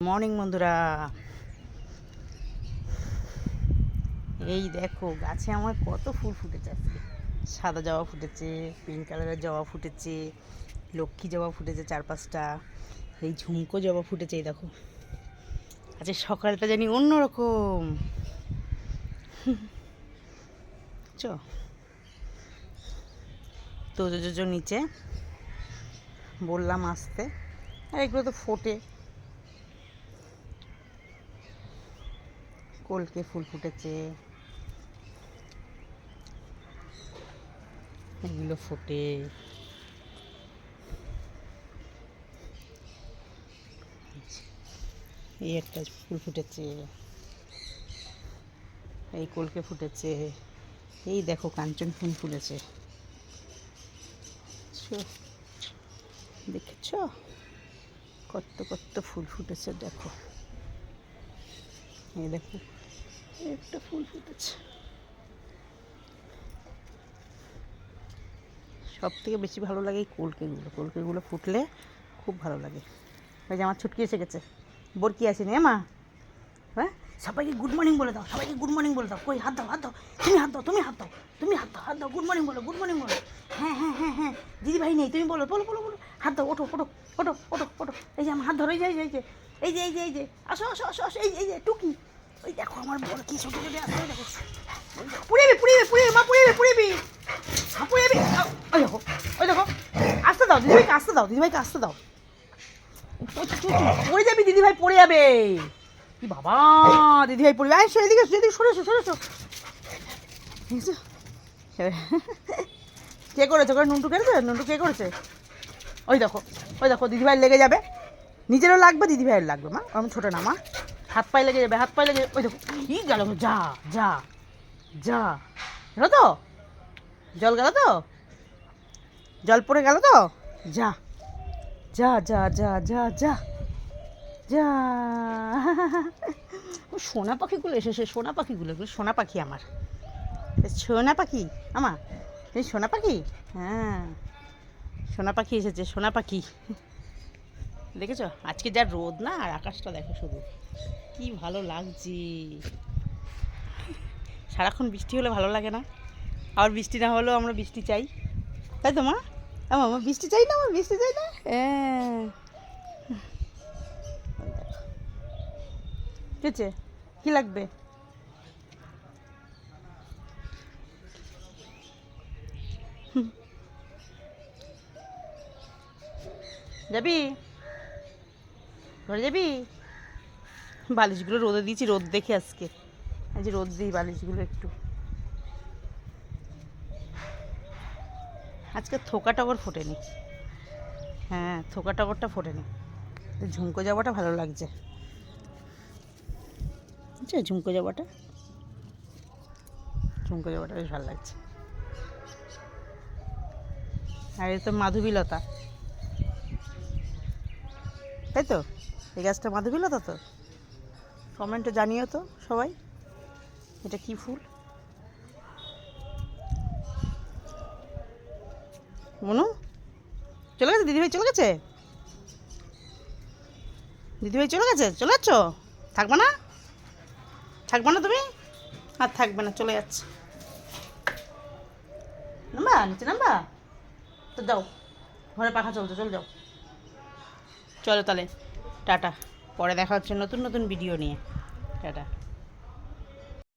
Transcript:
Morning বন্ধুরা, এই দেখো গাছে আমার কত ফুল ফুটেছে আজকে। সাদা জবা ফুটেছে, পিঙ্ক কালারের জবা ফুটেছে, লক্ষ্মী জবা ফুটেছে 4-5টা, এই ঝুমকো জবা ফুটেছে। এই দেখো আজকে সকালটা জানি অন্যরকম। চ তো নিচে বললাম আসতে, আর এগুলো তো ফোটে। কলকে ফুল ফুটেছে, এগুলো ফোটে। এই একটা ফুল ফুটেছে, এই কলকে ফুটেছে, এই দেখো কাঞ্চন ফুল ফুটেছে। দেখেছ কত কত ফুল ফুটেছে, দেখো। এই দেখো একটা ফুল ফুটেছে। সব থেকে বেশি ভালো লাগে এই কলকেগুলো ফুটলে খুব ভালো লাগে। ওই যে আমার ছুটকি এসে গেছে, বরকি আসেনি মা। হ্যাঁ, সবাইকে গুড মর্নিং বলে দাও, সবাইকে গুড মর্নিং বলে দাও। কই হাত দাও, হাত দাও, তুমি হাত দাও, তুমি হাত দাও, তুমি হাত দাও, হাত দাও, গুড মর্নিং বলো, গুড মর্নিং বলো। হ্যাঁ হ্যাঁ হ্যাঁ হ্যাঁ, দিদি ভাই নেই, তুমি বলো বলো বলো বলো। হাত দাও, ওঠো ওঠো ওঠো ওঠো ওঠো। এই যে আমার হাত ধরো, এই যে এই যে এই যে এই যে এই যে এই যে আসো আসো আসো আসো। এই যে টুকি, ওই দেখো আমার বড় কি ছোটো ছোটো আসো। দেখো পুড়িয়ে পুড়িয়ে মা, পুড়িয়ে হ্যাঁ পুড়িয়ে। ওই দেখো, ওই দেখো, আসতে দাও দিদিভাইকে, আসতে দাও দিদিভাইকে, আসতে দাও। পড়ে যাবি দিদিভাই, পড়ে যাবে। কি বাবা, দিদিভাই পড়বে। আয় এদিকে এদিকে সরেছো সরেছো। কে করেছে করে? নুন্টু কেটেছে, নুন্টু কে করেছে? ওই দেখো, ওই দেখো, দিদিভাইয়ের লেগে যাবে, নিজেরও লাগবে দিদিভাইয়ের লাগবে। মা আমি ছোটো না মা, হাত পায়ে লেগে যাবে, হাত পায়ে লেগে। ওই দেখো কি গেল, যা যা যা, গেল তো, জল গেল তো, জল পড়ে গেল তো, যা যা যা যা যা যা যা। সোনা পাখিগুলো এসেছে, সোনা পাখিগুলো, এগুলো সোনা পাখি আমার, সোনা পাখি আমার, এই সোনা পাখি। হ্যাঁ, সোনা পাখি এসেছে, সোনা পাখি। দেখেছো আজকে যা রোদ না, আর আকাশটা দেখো শুধু কি ভালো লাগছে। সারাক্ষণ বৃষ্টি হলে ভালো লাগে না, আবার বৃষ্টি না হলেও আমরা বৃষ্টি চাই, তাই তো মা? আমার বৃষ্টি চাই না, আমার বৃষ্টি চাই না। হ্যাঁ, কেছে কি লাগবে? যাবি ঘরে, যাবি? বালিশগুলো রোদে দিয়েছি, রোদ দেখে আজকে আজ রোদ দিই বালিশগুলো একটু। আজকে থোকা টগর ফোটেনি। হ্যাঁ, থোকা টগরটা ফোটেনি। ঝুমকো জবাটা ভালো লাগছে, বুঝছো? ঝুমকো জবাটা বেশ ভালো লাগছে। আর এই তো মাধবীলতা, তাই তো? এই গাছটা মাধবীলতা তো? কমেন্টে জানিও তো সবাই, এটা কি ফুল? মনু চলে গেছে, দিদিভাই চলে গেছে, দিদিভাই চলে গেছে, চলে যাচ্ছ? থাকবে না, থাকবে না তুমি? আর থাকবে না, চলে যাচ্ছে। নাম্বা নিচে, নাম্বা তো, যাও ঘরে, পাখা চলছে, চলে যাও। চলো তাহলে, টাটা। পরে দেখা হচ্ছে নতুন নতুন ভিডিও নিয়ে। টাটা।